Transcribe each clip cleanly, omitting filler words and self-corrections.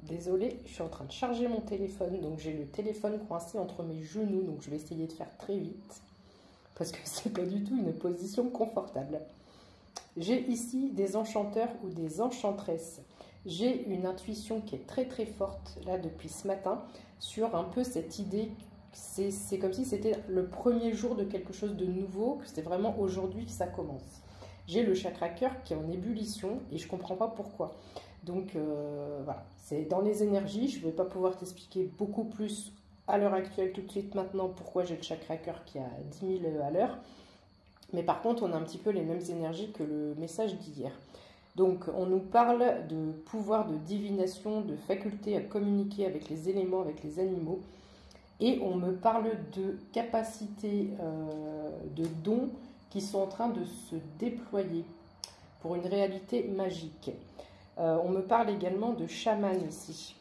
Désolée, je suis en train de charger mon téléphone, donc j'ai le téléphone coincé entre mes genoux, donc je vais essayer de faire très vite, parce que c'est pas du tout une position confortable. J'ai ici des enchanteurs ou des enchantresses. J'ai une intuition qui est très très forte, là, depuis ce matin, sur un peu cette idée, c'est comme si c'était le premier jour de quelque chose de nouveau, que c'est vraiment aujourd'hui que ça commence. J'ai le chakra cœur qui est en ébullition, et je comprends pas pourquoi. Donc voilà, c'est dans les énergies, je ne vais pas pouvoir t'expliquer beaucoup plus à l'heure actuelle, tout de suite maintenant, pourquoi j'ai le chakra cœur qui est à 10 000 à l'heure. Mais par contre, on a un petit peu les mêmes énergies que le message d'hier. Donc on nous parle de pouvoir de divination, de faculté à communiquer avec les éléments, avec les animaux. Et on me parle de capacités, de dons qui sont en train de se déployer pour une réalité magique. On me parle également de chaman ici.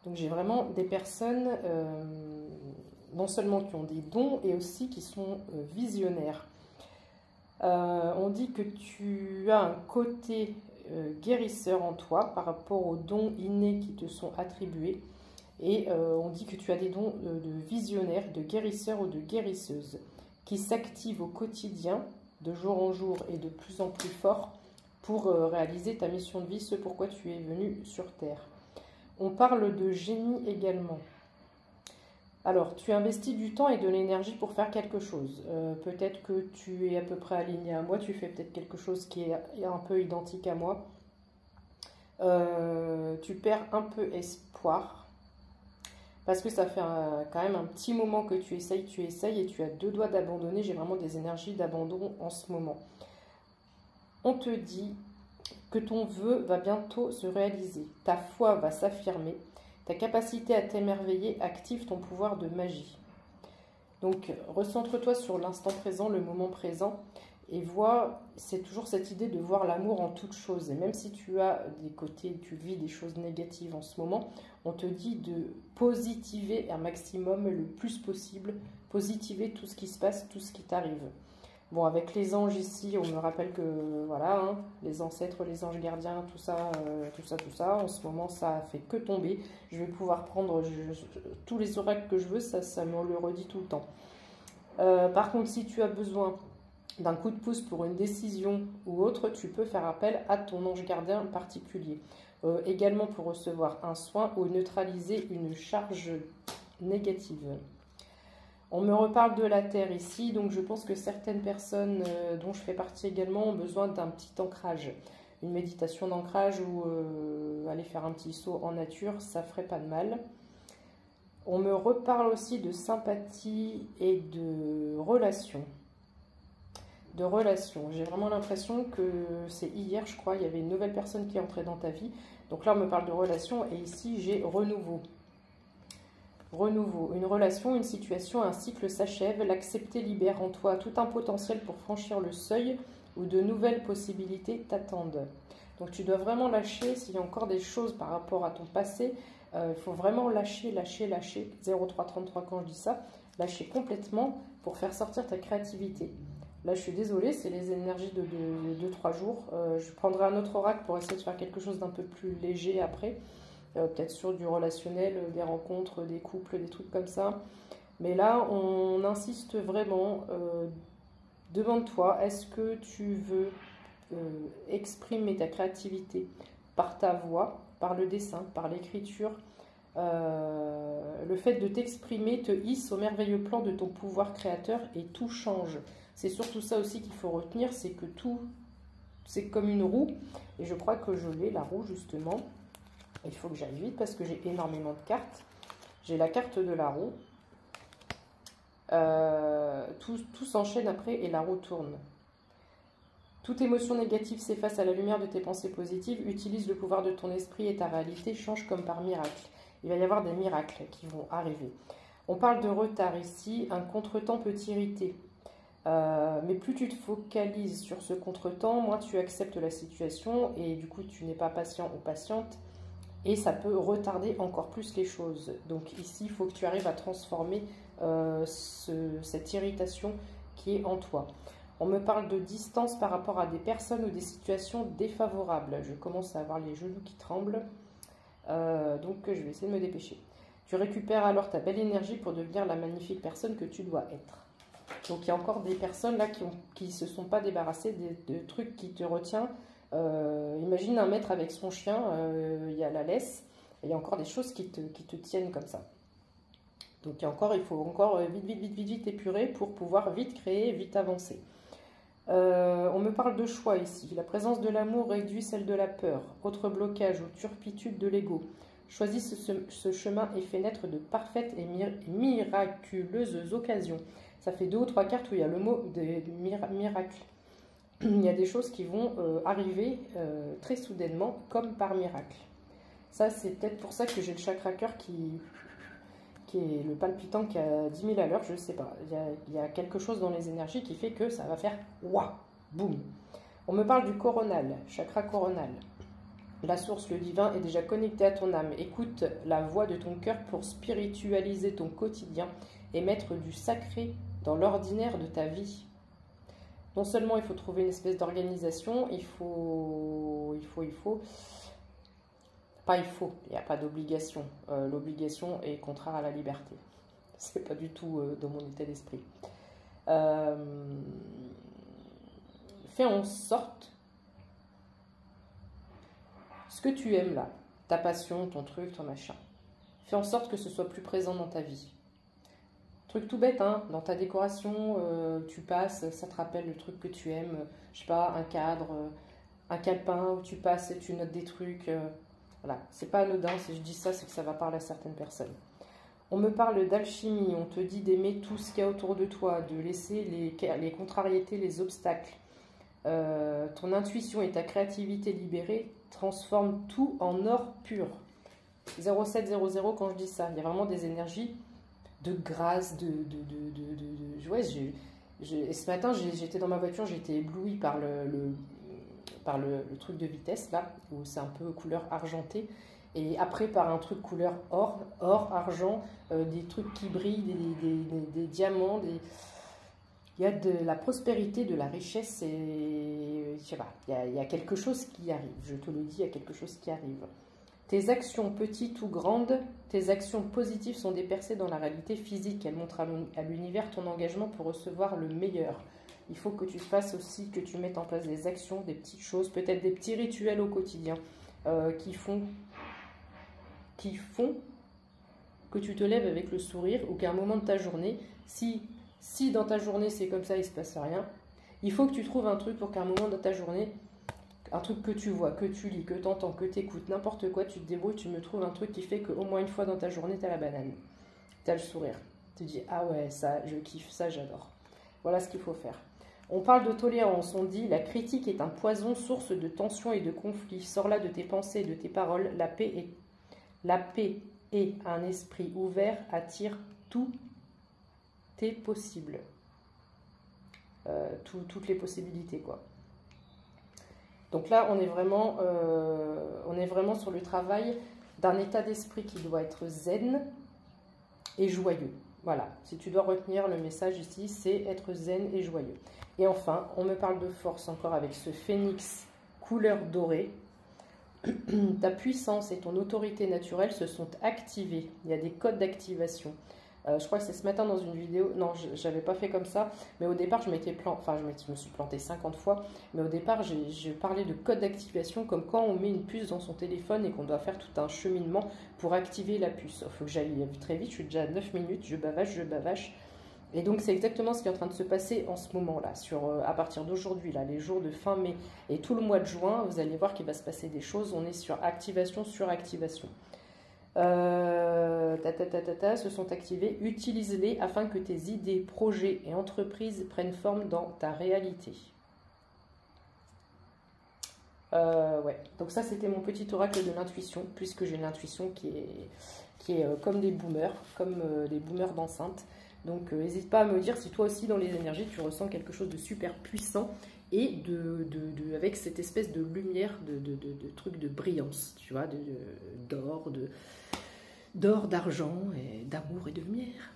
Donc j'ai vraiment des personnes, non seulement qui ont des dons, et aussi qui sont visionnaires. On dit que tu as un côté guérisseur en toi par rapport aux dons innés qui te sont attribués. Et on dit que tu as des dons de visionnaire, de guérisseur ou de guérisseuse qui s'activent au quotidien, de jour en jour et de plus en plus fort, pour réaliser ta mission de vie, ce pourquoi tu es venu sur Terre. On parle de génie également. Alors, tu investis du temps et de l'énergie pour faire quelque chose. Peut-être que tu es à peu près aligné à moi, tu fais peut-être quelque chose qui est un peu identique à moi. Tu perds un peu espoir, parce que ça fait quand même un petit moment que tu essayes et tu as deux doigts d'abandonner. J'ai vraiment des énergies d'abandon en ce moment. On te dit que ton vœu va bientôt se réaliser. Ta foi va s'affirmer. Ta capacité à t'émerveiller active ton pouvoir de magie. Donc, recentre-toi sur l'instant présent, le moment présent, et vois, c'est toujours cette idée de voir l'amour en toute chose. Et même si tu as des côtés, tu vis des choses négatives en ce moment, on te dit de positiver un maximum, le plus possible, positiver tout ce qui se passe, tout ce qui t'arrive. Bon, avec les anges ici, on me rappelle que, voilà, hein, les ancêtres, les anges gardiens, tout ça, en ce moment, ça fait que tomber. Je vais pouvoir prendre tous les oracles que je veux, ça me le redit tout le temps. Par contre, si tu as besoin d'un coup de pouce pour une décision ou autre, tu peux faire appel à ton ange gardien particulier. Également pour recevoir un soin ou neutraliser une charge négative. On me reparle de la Terre ici, donc je pense que certaines personnes dont je fais partie également ont besoin d'un petit ancrage. Une méditation d'ancrage ou aller faire un petit saut en nature, ça ferait pas de mal. On me reparle aussi de sympathie et de relations. J'ai vraiment l'impression que c'est hier, je crois, il y avait une nouvelle personne qui est entrée dans ta vie. Donc là, on me parle de relations et ici, j'ai renouveau. Renouveau, une relation, une situation, un cycle s'achève, l'accepter libère en toi tout un potentiel pour franchir le seuil où de nouvelles possibilités t'attendent. Donc tu dois vraiment lâcher, s'il y a encore des choses par rapport à ton passé, il faut vraiment lâcher, 0333 quand je dis ça, lâcher complètement pour faire sortir ta créativité. Là je suis désolée, c'est les énergies de 2-3 jours, je prendrai un autre oracle pour essayer de faire quelque chose d'un peu plus léger après. Peut-être sur du relationnel, des rencontres, des couples, des trucs comme ça. Mais là, on insiste vraiment. Demande-toi, est-ce que tu veux exprimer ta créativité par ta voix, par le dessin, par l'écriture? Le fait de t'exprimer te hisse au merveilleux plan de ton pouvoir créateur et tout change. C'est surtout ça aussi qu'il faut retenir, c'est que tout, c'est comme une roue. Et je crois que je l'ai, la roue, justement. Il faut que j'aille vite parce que j'ai énormément de cartes. J'ai la carte de la roue. Tout s'enchaîne après et la roue tourne. Toute émotion négative s'efface à la lumière de tes pensées positives. Utilise le pouvoir de ton esprit et ta réalité change comme par miracle. Il va y avoir des miracles qui vont arriver. On parle de retard ici. Un contretemps peut t'irriter. Mais plus tu te focalises sur ce contretemps, moins tu acceptes la situation et du coup tu n'es pas patient ou patiente. Et ça peut retarder encore plus les choses. Donc ici, il faut que tu arrives à transformer cette irritation qui est en toi. On me parle de distance par rapport à des personnes ou des situations défavorables. Je commence à avoir les genoux qui tremblent. Donc je vais essayer de me dépêcher. Tu récupères alors ta belle énergie pour devenir la magnifique personne que tu dois être. Donc il y a encore des personnes là qui se sont pas débarrassées de trucs qui te retiennent. Imagine un maître avec son chien, il y a la laisse, et il y a encore des choses qui te tiennent comme ça. Donc il faut encore vite épurer pour pouvoir vite créer, vite avancer. On me parle de choix ici. La présence de l'amour réduit celle de la peur. Autre blocage ou turpitude de l'ego. Choisis ce chemin et fais naître de parfaites et miraculeuses occasions. Ça fait 2 ou 3 cartes où il y a le mot de miracle. Il y a des choses qui vont arriver très soudainement comme par miracle. Ça, c'est peut-être pour ça que j'ai le chakra cœur qui est le palpitant qui a 10 000 à l'heure, je ne sais pas. Il y a quelque chose dans les énergies qui fait que ça va faire waouh, boum. On me parle du coronal, chakra coronal. La source, le divin, est déjà connecté à ton âme. Écoute la voix de ton cœur pour spiritualiser ton quotidien et mettre du sacré dans l'ordinaire de ta vie. Non seulement il faut trouver une espèce d'organisation, il n'y a pas d'obligation. L'obligation est contraire à la liberté. C'est pas du tout dans mon état d'esprit. Fais en sorte ce que tu aimes là, ta passion, ton truc, ton machin. Fais en sorte que ce soit plus présent dans ta vie. Truc tout bête, hein, dans ta décoration, tu passes, ça te rappelle le truc que tu aimes, je sais pas, un cadre, un calepin où tu passes et tu notes des trucs. Voilà, c'est pas anodin, si je dis ça, c'est que ça va parler à certaines personnes. On me parle d'alchimie, on te dit d'aimer tout ce qu'il y a autour de toi, de laisser les contrariétés, les obstacles. Ton intuition et ta créativité libérée transforment tout en or pur. 0700 quand je dis ça, il y a vraiment des énergies de grâce, ouais, et ce matin, j'étais dans ma voiture, j'ai été éblouie par le truc de vitesse, là, où c'est un peu couleur argentée. Et après, par un truc couleur or, argent, des trucs qui brillent, des diamants, il y a de la prospérité, de la richesse, et je sais pas, il y a quelque chose qui arrive, je te le dis, il y a quelque chose qui arrive. Tes actions petites ou grandes, tes actions positives sont des percées dans la réalité physique. Elles montrent à l'univers ton engagement pour recevoir le meilleur. Il faut que tu fasses aussi, que tu mettes en place des actions, des petites choses, peut-être des petits rituels au quotidien qui font que tu te lèves avec le sourire ou qu'à un moment de ta journée, si dans ta journée c'est comme ça, il ne se passe rien, il faut que tu trouves un truc pour qu'à un moment de ta journée, un truc que tu vois, que tu lis, que tu entends, que tu écoutes, n'importe quoi, tu te débrouilles, tu me trouves un truc qui fait qu'au moins une fois dans ta journée, tu as la banane, tu as le sourire. Tu te dis, ah ouais, ça, je kiffe, ça, j'adore. Voilà ce qu'il faut faire. On parle de tolérance, on dit, la critique est un poison, source de tension et de conflit. Sors-la de tes pensées et de tes paroles. La paix et un esprit ouvert attire tout est possible. Toutes les possibilités, quoi. Donc là, on est vraiment sur le travail d'un état d'esprit qui doit être zen et joyeux. Voilà, si tu dois retenir le message ici, c'est être zen et joyeux. Et enfin, on me parle de force encore avec ce phénix couleur dorée. Ta puissance et ton autorité naturelle se sont activées. Il y a des codes d'activation. Je crois que c'est ce matin dans une vidéo. Non, je n'avais pas fait comme ça. Mais au départ, je me suis plantée 50 fois. Mais au départ, j'ai parlé de code d'activation comme quand on met une puce dans son téléphone et qu'on doit faire tout un cheminement pour activer la puce. Il faut que j'aille très vite. Je suis déjà à 9 minutes. Je bavache. Et donc, c'est exactement ce qui est en train de se passer en ce moment-là. À partir d'aujourd'hui, là, les jours de fin mai et tout le mois de juin, vous allez voir qu'il va se passer des choses. On est sur activation, suractivation. Se sont activés, utilise-les afin que tes idées, projets et entreprises prennent forme dans ta réalité. Ouais, donc ça c'était mon petit oracle de l'intuition, puisque j'ai l'intuition qui est comme des boomers, comme les boomers d'enceinte. Donc n'hésite pas à me dire si toi aussi dans les énergies tu ressens quelque chose de super puissant et avec cette espèce de lumière, de truc de brillance, tu vois, d'or, d'argent, et d'amour et de lumière.